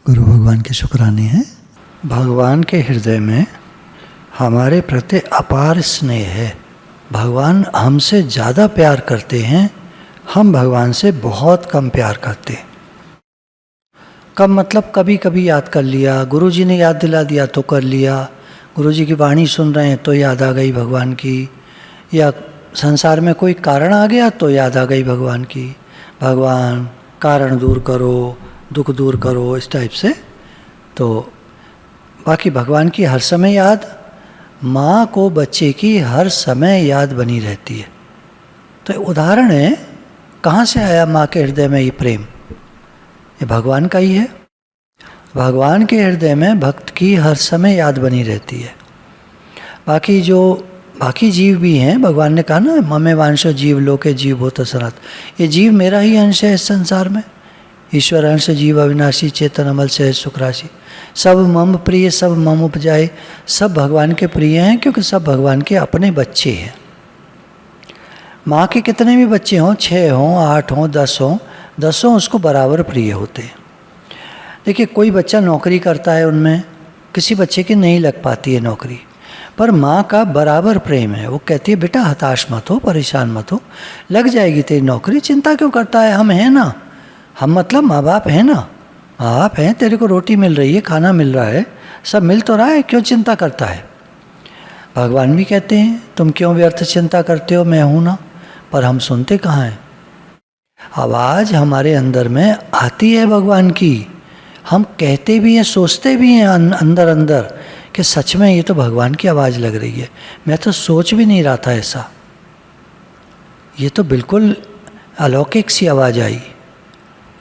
गुरु भगवान के शुक्राने हैं। भगवान के हृदय में हमारे प्रति अपार स्नेह है। भगवान हमसे ज़्यादा प्यार करते हैं, हम भगवान से बहुत कम प्यार करते हैं। कम मतलब कभी कभी याद कर लिया, गुरु जी ने याद दिला दिया तो कर लिया, गुरु जी की वाणी सुन रहे हैं तो याद आ गई भगवान की, या संसार में कोई कारण आ गया तो याद आ गई भगवान की। भगवान कारण दूर करो, दुख दूर करो, इस टाइप से। तो बाकी भगवान की हर समय याद, माँ को बच्चे की हर समय याद बनी रहती है। तो उदाहरण है, कहाँ से आया माँ के हृदय में ये प्रेम? ये भगवान का ही है। भगवान के हृदय में भक्त की हर समय याद बनी रहती है। बाकी जीव भी हैं, भगवान ने कहा ना, ममे वांश जीव लोके जीव भूत सनात। ये जीव मेरा ही अंश है इस संसार में। ईश्वर अंश जीव अविनाशी चेतन अमल से सुख राशि। सब मम प्रिय सब मम उपजाए। सब भगवान के प्रिय हैं क्योंकि सब भगवान के अपने बच्चे हैं। माँ के कितने भी बच्चे हों, 6 हों, 8 हों, 10 हों, 10 उसको बराबर प्रिय होते हैं। देखिए, कोई बच्चा नौकरी करता है, उनमें किसी बच्चे की नहीं लग पाती है नौकरी, पर माँ का बराबर प्रेम है। वो कहती है बेटा हताश मत हो, परेशान मत हो, लग जाएगी तेरी नौकरी, चिंता क्यों करता है, हम हैं ना। हम मतलब माँ बाप हैं ना, माँ बाप हैं, तेरे को रोटी मिल रही है, खाना मिल रहा है, सब मिल तो रहा है, क्यों चिंता करता है। भगवान भी कहते हैं तुम क्यों व्यर्थ चिंता करते हो, मैं हूँ ना। पर हम सुनते कहाँ हैं। आवाज़ हमारे अंदर में आती है भगवान की, हम कहते भी हैं, सोचते भी हैं अंदर अंदर कि सच में ये तो भगवान की आवाज़ लग रही है। मैं तो सोच भी नहीं रहा था ऐसा, ये तो बिल्कुल अलौकिक सी आवाज़ आई।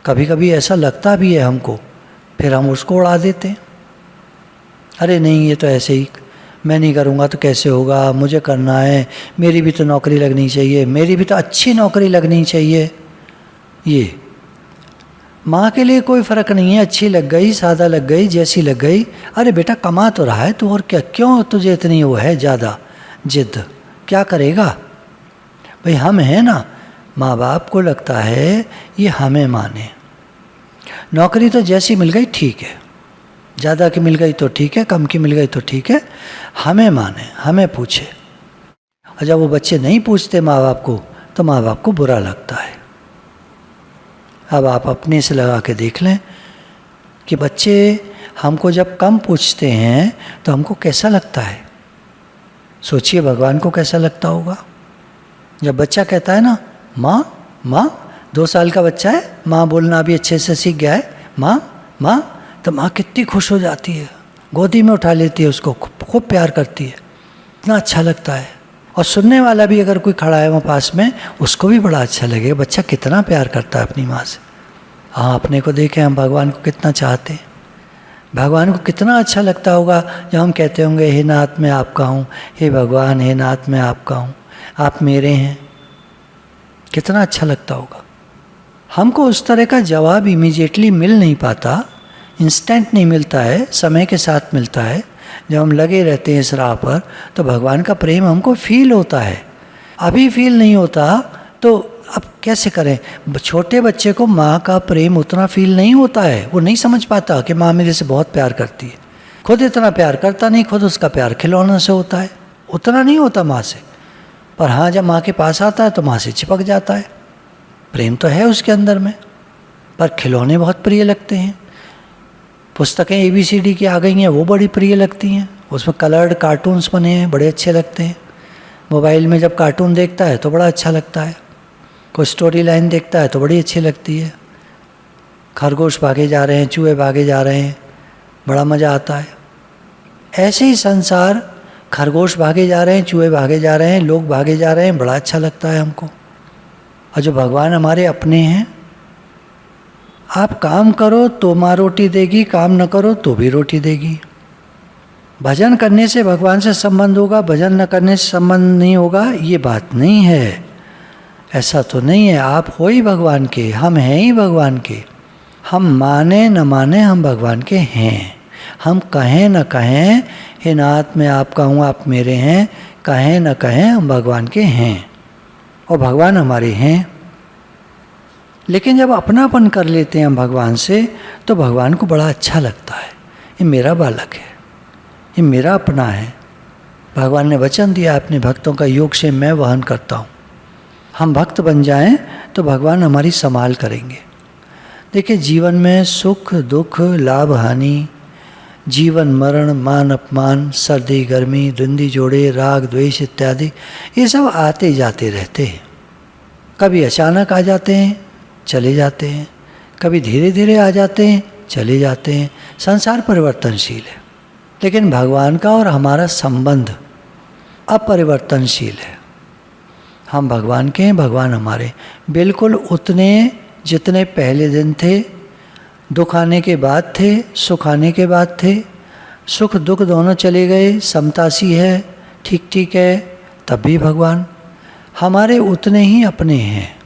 कभी कभी ऐसा लगता भी है हमको, फिर हम उसको उड़ा देते हैं। अरे नहीं, ये तो ऐसे ही, मैं नहीं करूँगा तो कैसे होगा, मुझे करना है, मेरी भी तो नौकरी लगनी चाहिए, मेरी भी तो अच्छी नौकरी लगनी चाहिए। ये माँ के लिए कोई फ़र्क नहीं है, अच्छी लग गई, सादा लग गई, जैसी लग गई। अरे बेटा कमा तो रहा है तो, और क्या, क्यों तुझे इतनी वो है ज़्यादा जिद, क्या करेगा भाई। हम हैं ना, माँ बाप को लगता है ये हमें माने। नौकरी तो जैसी मिल गई ठीक है, ज़्यादा की मिल गई तो ठीक है, कम की मिल गई तो ठीक है, हमें माने, हमें पूछे। और जब वो बच्चे नहीं पूछते माँ बाप को, तो माँ बाप को बुरा लगता है। अब आप अपने से लगा के देख लें कि बच्चे हमको जब कम पूछते हैं तो हमको कैसा लगता है। सोचिए भगवान को कैसा लगता होगा जब बच्चा कहता है ना माँ माँ। 2 साल का बच्चा है, माँ बोलना भी अच्छे से सीख गया है, माँ माँ, तो माँ कितनी खुश हो जाती है, गोदी में उठा लेती है उसको, खूब प्यार करती है, इतना अच्छा लगता है। और सुनने वाला भी अगर कोई खड़ा है वहाँ पास में, उसको भी बड़ा अच्छा लगेगा, बच्चा कितना प्यार करता है अपनी माँ से। हाँ, अपने को देखें, हम भगवान को कितना चाहते हैं। भगवान को कितना अच्छा लगता होगा जब हम कहते होंगे हे नाथ मैं आपका हूँ, हे भगवान हे नाथ मैं आपका हूँ, आप मेरे हैं। कितना अच्छा लगता होगा। हमको उस तरह का जवाब इमीडिएटली मिल नहीं पाता, इंस्टेंट नहीं मिलता है, समय के साथ मिलता है। जब हम लगे रहते हैं इस राह पर तो भगवान का प्रेम हमको फील होता है। अभी फील नहीं होता तो अब कैसे करें। छोटे बच्चे को माँ का प्रेम उतना फील नहीं होता है, वो नहीं समझ पाता कि माँ मेरे से बहुत प्यार करती है। खुद इतना प्यार करता नहीं, खुद उसका प्यार खिलौने से होता है, उतना नहीं होता माँ से। पर हाँ, जब माँ के पास आता है तो माँ से चिपक जाता है, प्रेम तो है उसके अंदर में। पर खिलौने बहुत प्रिय लगते हैं, पुस्तकें ABCD की आ गई हैं, वो बड़ी प्रिय लगती हैं, उसमें कलर्ड कार्टून्स बने हैं, बड़े अच्छे लगते हैं। मोबाइल में जब कार्टून देखता है तो बड़ा अच्छा लगता है, कोई स्टोरी लाइन देखता है तो बड़ी अच्छी लगती है। खरगोश भागे जा रहे हैं, चूहे भागे जा रहे हैं, बड़ा मज़ा आता है। ऐसे ही संसार, खरगोश भागे जा रहे हैं, चूहे भागे जा रहे हैं, लोग भागे जा रहे हैं, बड़ा अच्छा लगता है हमको। और जो भगवान हमारे अपने हैं, आप काम करो तो माँ रोटी देगी, काम न करो तो भी रोटी देगी। भजन करने से भगवान से संबंध होगा, भजन न करने से संबंध नहीं होगा, ये बात नहीं है। ऐसा तो नहीं है। आप हो ही भगवान के, हम हैं ही भगवान के। हम माने न माने हम भगवान के हैं। हम कहें न कहें हे नाथ मैं आपका हूँ, आप मेरे हैं, कहें न कहें हम भगवान के हैं और भगवान हमारे हैं। लेकिन जब अपनापन कर लेते हैं हम भगवान से, तो भगवान को बड़ा अच्छा लगता है, ये मेरा बालक है, ये मेरा अपना है। भगवान ने वचन दिया अपने भक्तों का योग से मैं वहन करता हूँ। हम भक्त बन जाएं तो भगवान हमारी संभाल करेंगे। देखिए, जीवन में सुख दुख, लाभ हानि, जीवन मरण, मान अपमान, सर्दी गर्मी, धुंधी जोड़े, राग द्वेष इत्यादि, ये सब आते जाते रहते हैं। कभी अचानक आ जाते हैं, चले जाते हैं, कभी धीरे धीरे आ जाते हैं, चले जाते हैं। संसार परिवर्तनशील है, लेकिन भगवान का और हमारा संबंध अपरिवर्तनशील है। हम भगवान के हैं, भगवान हमारे, बिल्कुल उतने जितने पहले दिन थे, दुख आने के बाद थे, सुख आने के बाद थे। सुख दुख दोनों चले गए, समता सी है, ठीक ठीक है, तब भी भगवान हमारे उतने ही अपने हैं।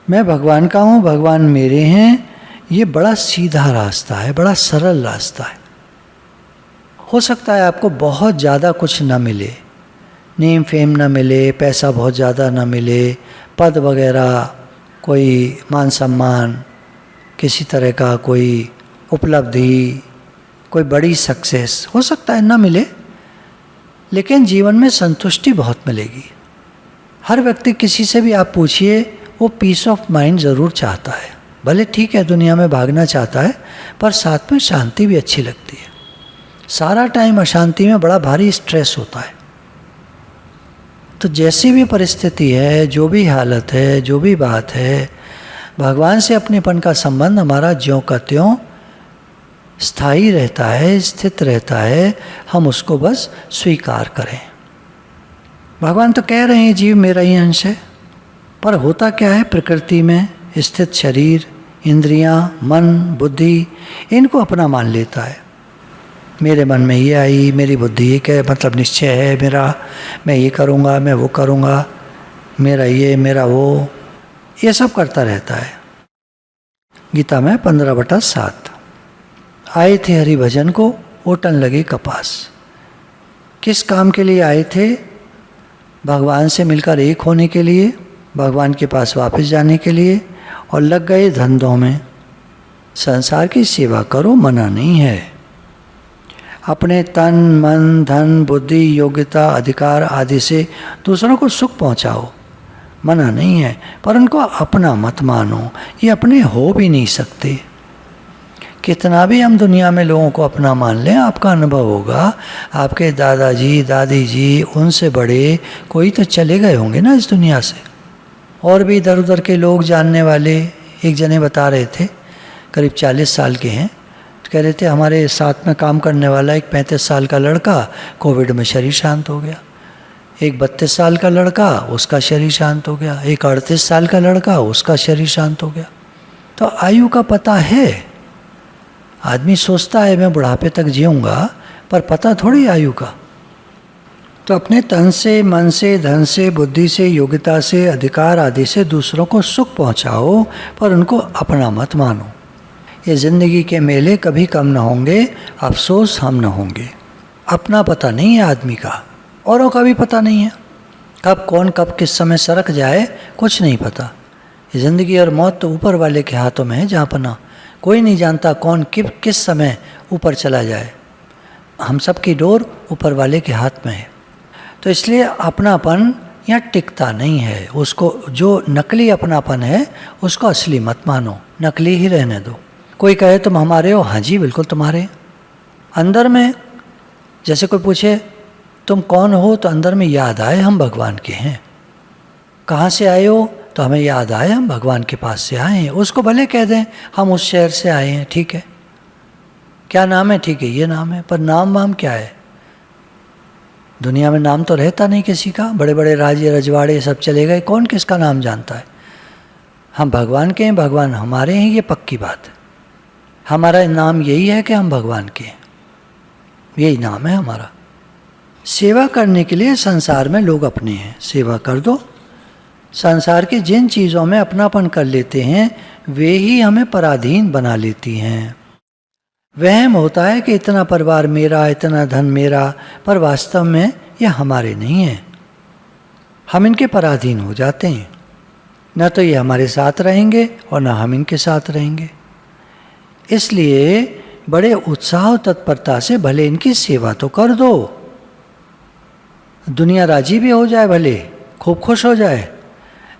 मैं भगवान का हूँ, भगवान मेरे हैं, ये बड़ा सीधा रास्ता है, बड़ा सरल रास्ता है। हो सकता है आपको बहुत ज़्यादा कुछ ना मिले, नेम फेम ना मिले, पैसा बहुत ज़्यादा ना मिले, पद वगैरह, कोई मान सम्मान, किसी तरह का कोई उपलब्धि, कोई बड़ी सक्सेस, हो सकता है ना मिले, लेकिन जीवन में संतुष्टि बहुत मिलेगी। हर व्यक्ति, किसी से भी आप पूछिए, वो पीस ऑफ माइंड ज़रूर चाहता है। भले ठीक है दुनिया में भागना चाहता है, पर साथ में शांति भी अच्छी लगती है। सारा टाइम अशांति में बड़ा भारी स्ट्रेस होता है। तो जैसी भी परिस्थिति है, जो भी हालत है, जो भी बात है, भगवान से अपनेपन का संबंध हमारा ज्यों का त्यों स्थायी रहता है, स्थित रहता है। हम उसको बस स्वीकार करें। भगवान तो कह रहे हैं जीव मेरा ही अंश है, पर होता क्या है, प्रकृति में स्थित शरीर, इंद्रियां, मन, बुद्धि, इनको अपना मान लेता है। मेरे मन में ये आई, मेरी बुद्धि ये कह, मतलब निश्चय है मेरा, मैं ये करूँगा, मैं वो करूँगा, मेरा ये, मेरा वो, ये सब करता रहता है। गीता में 15/7 आए थे हरि भजन को, ओटन लगे कपास। किस काम के लिए आए थे? भगवान से मिलकर एक होने के लिए, भगवान के पास वापस जाने के लिए, और लग गए धंधों में। संसार की सेवा करो, मना नहीं है। अपने तन मन धन बुद्धि योग्यता अधिकार आदि से दूसरों को सुख पहुंचाओ, मना नहीं है, पर उनको अपना मत मानो, ये अपने हो भी नहीं सकते। कितना भी हम दुनिया में लोगों को अपना मान लें, आपका अनुभव होगा, आपके दादाजी दादी जी, उनसे बड़े कोई तो चले गए होंगे ना इस दुनिया से। और भी इधर उधर के लोग जानने वाले, एक जने बता रहे थे, करीब 40 साल के हैं, कह रहे थे हमारे साथ में काम करने वाला एक 35 साल का लड़का कोविड में शरीर शांत हो गया, एक 32 साल का लड़का उसका शरीर शांत हो गया, एक 38 साल का लड़का उसका शरीर शांत हो गया। तो आयु का पता है। आदमी सोचता है मैं बुढ़ापे तक जीऊँगा, पर पता थोड़ी आयु का। तो अपने तन से मन से धन से बुद्धि से योग्यता से अधिकार आदि से दूसरों को सुख पहुँचाओ, पर उनको अपना मत मानो। ये ज़िंदगी के मेले कभी कम न होंगे, अफसोस हम न होंगे। अपना पता नहीं है आदमी का, औरों का भी पता नहीं है। कब कौन कब किस समय सरक जाए कुछ नहीं पता। ये ज़िंदगी और मौत तो ऊपर वाले के हाथों में है जहाँ पना। कोई नहीं जानता कौन किस समय ऊपर चला जाए। हम सब की डोर ऊपर वाले के हाथ में है। तो इसलिए अपनापन यहाँ टिकता नहीं है। उसको, जो नकली अपनापन है उसको असली मत मानो, नकली ही रहने दो। कोई कहे तुम हमारे हो, हाँ जी बिल्कुल तुम्हारे। अंदर में जैसे कोई पूछे तुम कौन हो, तो अंदर में याद आए हम भगवान के हैं। कहाँ से आए हो, तो हमें याद आए हम भगवान के पास से आए हैं। उसको भले कह दें हम उस शहर से आए हैं, ठीक है, क्या नाम है, ठीक है ये नाम है, पर नाम वाम क्या है? दुनिया में नाम तो रहता नहीं किसी का। बड़े बड़े राज्य रजवाड़े सब चले गए, कौन किसका नाम जानता है? हम भगवान के हैं, भगवान हमारे हैं, ये पक्की बात है। हमारा नाम यही है कि हम भगवान के हैं, यही नाम है हमारा। सेवा करने के लिए संसार में लोग अपने हैं, सेवा कर दो। संसार की जिन चीज़ों में अपनापन कर लेते हैं वे ही हमें पराधीन बना लेती हैं। वहम होता है कि इतना परिवार मेरा, इतना धन मेरा, पर वास्तव में यह हमारे नहीं है। हम इनके पराधीन हो जाते हैं। न तो ये हमारे साथ रहेंगे और न हम इनके साथ रहेंगे। इसलिए बड़े उत्साह और तत्परता से भले इनकी सेवा तो कर दो, दुनिया राजी भी हो जाए, भले खूब खुश हो जाए,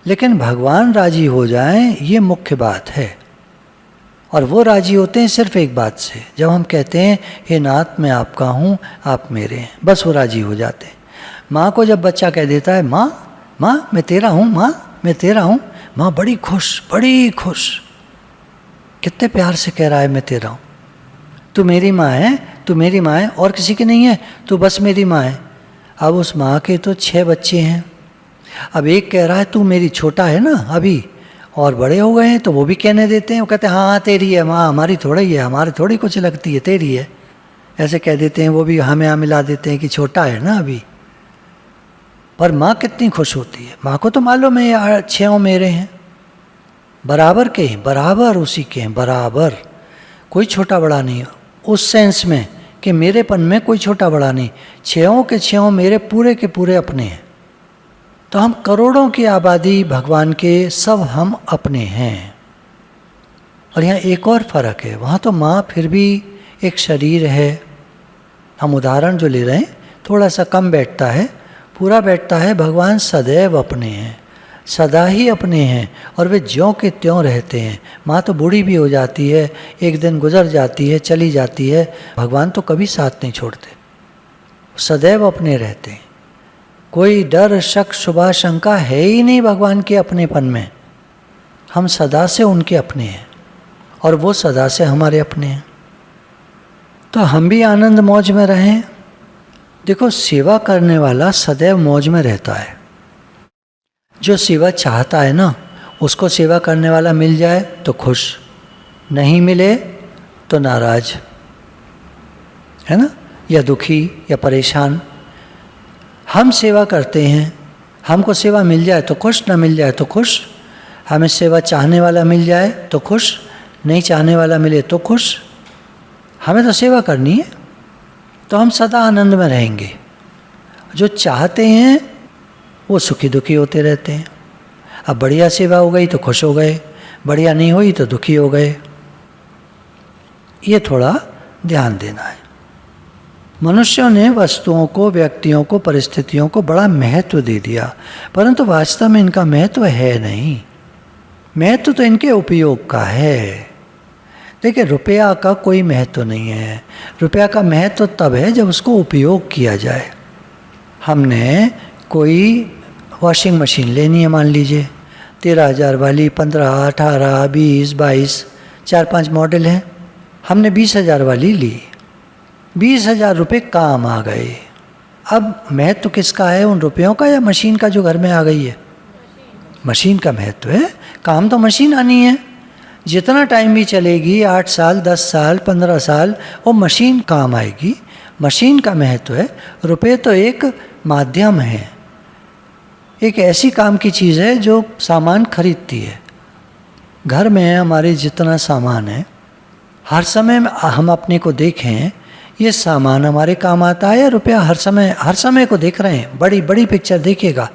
लेकिन भगवान राजी हो जाएं, ये मुख्य बात है। और वो राजी होते हैं सिर्फ एक बात से, जब हम कहते हैं हे नाथ मैं आपका हूँ, आप मेरे हैं, बस वो राजी हो जाते हैं। माँ को जब बच्चा कह देता है माँ माँ मैं तेरा हूँ, माँ मैं तेरा हूँ, माँ बड़ी खुश, बड़ी खुश, कितने प्यार से कह रहा है मैं तेरा हूँ, तू मेरी माँ है, तू मेरी माँ है, और किसी की नहीं है, तू बस मेरी माँ है। अब उस माँ के तो 6 बच्चे हैं, अब एक कह रहा है तू मेरी छोटा है ना अभी, और बड़े हो गए हैं तो वो भी कहने देते हैं, वो कहते हैं हाँ हाँ तेरी है माँ, हमारी थोड़ा ही है, हमारे थोड़ी कुछ लगती है, तेरी है, ऐसे कह देते हैं। वो भी हमें यहाँ मिला देते हैं कि छोटा है ना अभी। पर माँ कितनी खुश होती है, माँ को तो मालूम है ये 6 मेरे हैं, बराबर के हैं, बराबर उसी के हैं, बराबर, कोई छोटा बड़ा नहीं है उस सेंस में कि मेरेपन में कोई छोटा बड़ा नहीं, 6 के 6 मेरे पूरे के पूरे अपने हैं। तो हम करोड़ों की आबादी भगवान के, सब हम अपने हैं। और यहाँ एक और फर्क है, वहाँ तो माँ फिर भी एक शरीर है, हम उदाहरण जो ले रहे हैं थोड़ा सा कम बैठता है, पूरा बैठता है, भगवान सदैव अपने हैं, सदा ही अपने हैं, और वे ज्यों के त्यों रहते हैं। माँ तो बूढ़ी भी हो जाती है, एक दिन गुजर जाती है, चली जाती है, भगवान तो कभी साथ नहीं छोड़ते, सदैव अपने रहते हैं। कोई डर शक शुभा शंका है ही नहीं भगवान के अपनेपन में, हम सदा से उनके अपने हैं और वो सदा से हमारे अपने हैं। तो हम भी आनंद मौज में रहें। देखो सेवा करने वाला सदैव मौज में रहता है, जो सेवा चाहता है ना, उसको सेवा करने वाला मिल जाए तो खुश, नहीं मिले तो नाराज, है ना, या दुखी या परेशान। हम सेवा करते हैं, हमको सेवा मिल जाए तो खुश, ना मिल जाए तो खुश, हमें सेवा चाहने वाला मिल जाए तो खुश, नहीं चाहने वाला मिले तो खुश, हमें तो सेवा करनी है, तो हम सदा आनंद में रहेंगे। जो चाहते हैं वो सुखी दुखी होते रहते हैं। अब बढ़िया सेवा हो गई तो खुश हो गए, बढ़िया नहीं हुई तो दुखी हो गए। ये थोड़ा ध्यान देना है। मनुष्यों ने वस्तुओं को, व्यक्तियों को, परिस्थितियों को बड़ा महत्व दे दिया, परंतु वास्तव में इनका महत्व है नहीं। महत्व तो इनके उपयोग का है। देखिए रुपया का कोई महत्व नहीं है, रुपया का महत्व तब है जब उसको उपयोग किया जाए। हमने कोई वॉशिंग मशीन लेनी है, मान लीजिए 13,000 वाली, 15, 18, 20, 22, 4-5 मॉडल हैं, हमने 20,000 वाली ली, 20,000 रुपये काम आ गए। अब महत्व किसका है, उन रुपयों का या मशीन का जो घर में आ गई है? मशीन का महत्व है, काम तो मशीन आनी है। जितना टाइम भी चलेगी, 8 साल, 10 साल, 15 साल, वो मशीन काम आएगी, मशीन का महत्व है। रुपये तो एक माध्यम है, एक ऐसी काम की चीज़ है जो सामान खरीदती है। घर में हमारे जितना सामान है, हर समय हम अपने को देखें, ये सामान हमारे काम आता है या रुपया हर समय को देख रहे हैं? बड़ी बड़ी पिक्चर देखिएगा,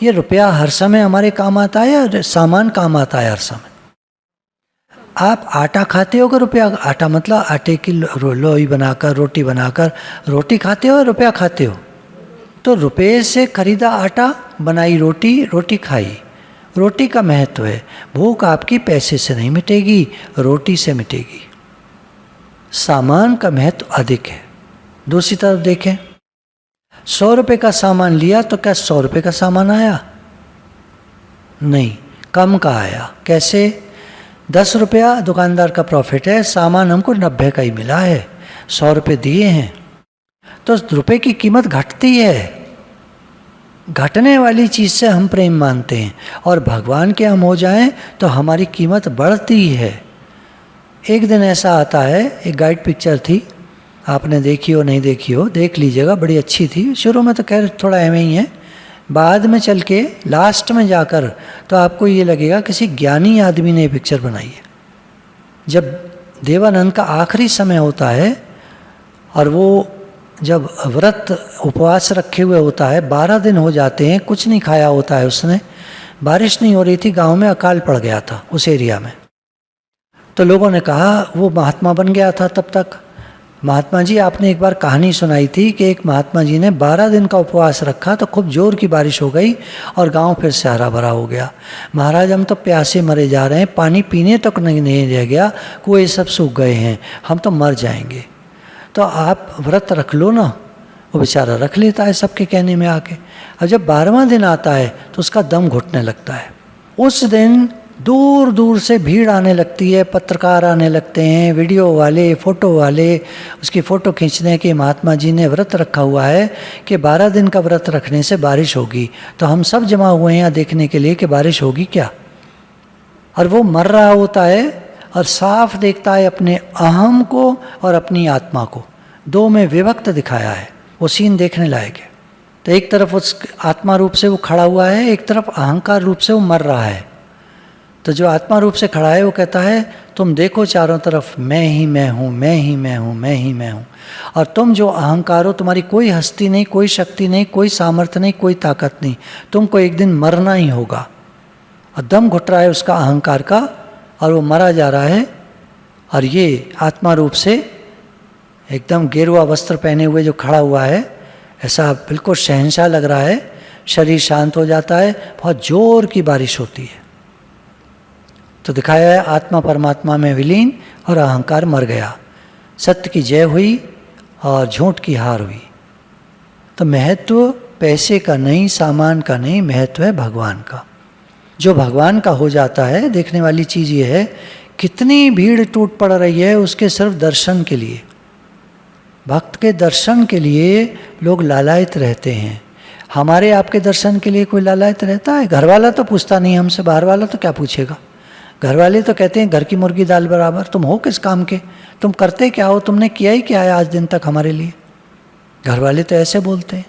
ये रुपया हर समय हमारे काम आता है या सामान काम आता है हर समय? आप आटा खाते हो कि रुपया? आटा मतलब आटे की लोई बनाकर, रोटी बनाकर रोटी खाते हो या रुपया खाते हो? तो रुपये से खरीदा आटा, बनाई रोटी, रोटी खाई, रोटी का महत्व है। भूख आपकी पैसे से नहीं मिटेगी, रोटी से मिटेगी। सामान का महत्व अधिक है। दूसरी तरफ देखें, 100 रुपये का सामान लिया तो क्या 100 रुपये का सामान आया? नहीं, कम का आया। कैसे? 10 रुपया दुकानदार का प्रॉफिट है, सामान हमको 90 का ही मिला है, 100 रुपये दिए हैं, तो रुपये की कीमत घटती है। घटने वाली चीज़ से हम प्रेम मानते हैं, और भगवान के हम हो जाएं तो हमारी कीमत बढ़ती है। एक दिन ऐसा आता है, एक गाइड पिक्चर थी, आपने देखी हो नहीं देखी हो, देख लीजिएगा, बड़ी अच्छी थी। शुरू में तो खैर थोड़ा ऐਵੇਂ ही है, बाद में चल के लास्ट में जाकर तो आपको ये लगेगा किसी ज्ञानी आदमी ने पिक्चर बनाई है। जब देवानंद का आखिरी समय होता है और वो जब व्रत उपवास रखे हुए होता है, 12 दिन हो जाते हैं, कुछ नहीं खाया होता है उसने, बारिश नहीं हो रही थी, गांव में अकाल पड़ गया था उस एरिया में। तो लोगों ने कहा, वो महात्मा बन गया था तब तक, महात्मा जी आपने एक बार कहानी सुनाई थी कि एक महात्मा जी ने 12 दिन का उपवास रखा तो खूब जोर की बारिश हो गई और गांव फिर से हरा भरा हो गया। महाराज हम तो प्यासे मरे जा रहे हैं, पानी पीने तक नहीं रह गया, कुएं सब सूख गए हैं, हम तो मर जाएंगे। तो आप व्रत रख लो ना। वो बेचारा रख लेता है सबके कहने में आके। और जब 12वां दिन आता है तो उसका दम घुटने लगता है। उस दिन दूर दूर से भीड़ आने लगती है, पत्रकार आने लगते हैं, वीडियो वाले, फ़ोटो वाले, उसकी फ़ोटो खींचने के महात्मा जी ने व्रत रखा हुआ है कि 12 दिन का व्रत रखने से बारिश होगी। तो हम सब जमा हुए हैं यहाँ देखने के लिए कि बारिश होगी क्या। और वो मर रहा होता है और साफ देखता है अपने अहम को और अपनी आत्मा को, दो में विभक्त दिखाया है। वो सीन देखने लायक है। तो एक तरफ उस आत्मा रूप से वो खड़ा हुआ है, एक तरफ अहंकार रूप से वो मर रहा है। तो जो आत्मा रूप से खड़ा है वो कहता है तुम देखो चारों तरफ, मैं ही मैं हूँ, मैं ही मैं हूँ, मैं ही मैं हूँ। और तुम जो अहंकार हो, तुम्हारी कोई हस्ती नहीं, कोई शक्ति नहीं, कोई सामर्थ्य नहीं, कोई ताकत नहीं, तुमको एक दिन मरना ही होगा। और दम घुट रहा है उसका अहंकार का और वो मरा जा रहा है। और ये आत्मा रूप से एकदम गेरुआ वस्त्र पहने हुए जो खड़ा हुआ है, ऐसा बिल्कुल शहंशाह लग रहा है। शरीर शांत हो जाता है, बहुत जोर की बारिश होती है। तो दिखाया है आत्मा परमात्मा में विलीन और अहंकार मर गया। सत्य की जय हुई और झूठ की हार हुई। तो महत्व पैसे का नहीं, सामान का नहीं, महत्व है भगवान का। जो भगवान का हो जाता है, देखने वाली चीज़ ये है कितनी भीड़ टूट पड़ रही है उसके सिर्फ दर्शन के लिए। भक्त के दर्शन के लिए लोग लालायित रहते हैं। हमारे आपके दर्शन के लिए कोई लालायित रहता है? घर वाला तो पूछता नहीं हमसे, बाहर वाला तो क्या पूछेगा। घर वाले तो कहते हैं घर की मुर्गी दाल बराबर, तुम हो किस काम के, तुम करते क्या हो, तुमने किया ही क्या है आज दिन तक हमारे लिए। घर वाले तो ऐसे बोलते हैं।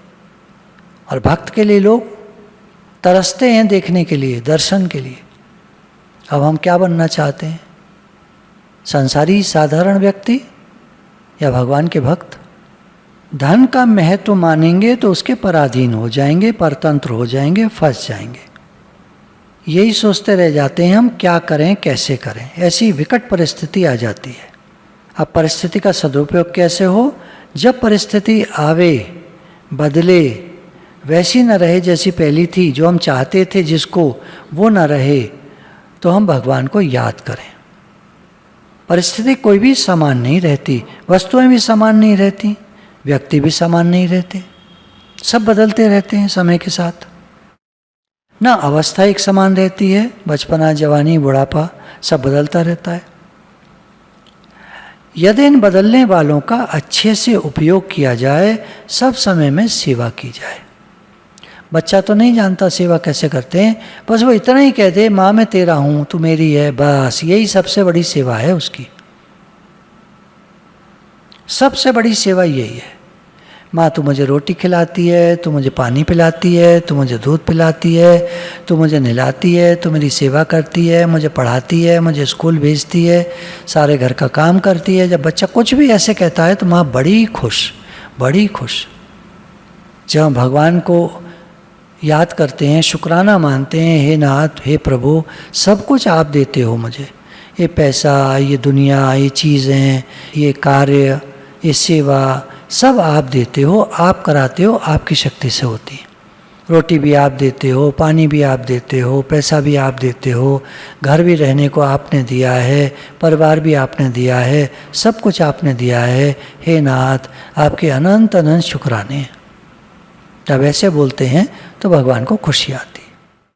और भक्त के लिए लोग तरसते हैं देखने के लिए, दर्शन के लिए। अब हम क्या बनना चाहते हैं, संसारी साधारण व्यक्ति या भगवान के भक्त? धन का महत्व मानेंगे तो उसके पराधीन हो जाएंगे, परतंत्र हो जाएंगे, फंस जाएंगे। यही सोचते रह जाते हैं हम क्या करें, कैसे करें। ऐसी विकट परिस्थिति आ जाती है। अब परिस्थिति का सदुपयोग कैसे हो? जब परिस्थिति आवे, बदले, वैसी न रहे जैसी पहली थी, जो हम चाहते थे जिसको वो न रहे, तो हम भगवान को याद करें। परिस्थिति कोई भी समान नहीं रहती, वस्तुएं भी समान नहीं रहती, व्यक्ति भी समान नहीं रहते, सब बदलते रहते हैं समय के साथ। ना अवस्था एक समान रहती है, बचपना, जवानी, बुढ़ापा सब बदलता रहता है। यदि इन बदलने वालों का अच्छे से उपयोग किया जाए, सब समय में सेवा की जाए। बच्चा तो नहीं जानता सेवा कैसे करते हैं, बस वो इतना ही कह दे माँ मैं तेरा हूँ, तू मेरी है, बस यही सबसे बड़ी सेवा है उसकी। सबसे बड़ी सेवा यही है। माँ तू मुझे रोटी खिलाती है, तू मुझे पानी पिलाती है, तू मुझे दूध पिलाती है, तू मुझे नहलाती है, तू मेरी सेवा करती है, मुझे पढ़ाती है, मुझे स्कूल भेजती है, सारे घर का काम करती है। जब बच्चा कुछ भी ऐसे कहता है तो माँ बड़ी खुश, बड़ी खुश। जब हम भगवान को याद करते हैं, शुक्राना मानते हैं, हे नाथ, हे प्रभु, सब कुछ आप देते हो मुझे, ये पैसा, ये दुनिया, ये चीज़ें, ये कार्य, ये सेवा, सब आप देते हो, आप कराते हो, आपकी शक्ति से होती है। रोटी भी आप देते हो, पानी भी आप देते हो, पैसा भी आप देते हो, घर भी रहने को आपने दिया है, परिवार भी आपने दिया है, सब कुछ आपने दिया है। हे नाथ, आपके अनंत अनंत शुक्राने। जब ऐसे बोलते हैं तो भगवान को खुशी आती है।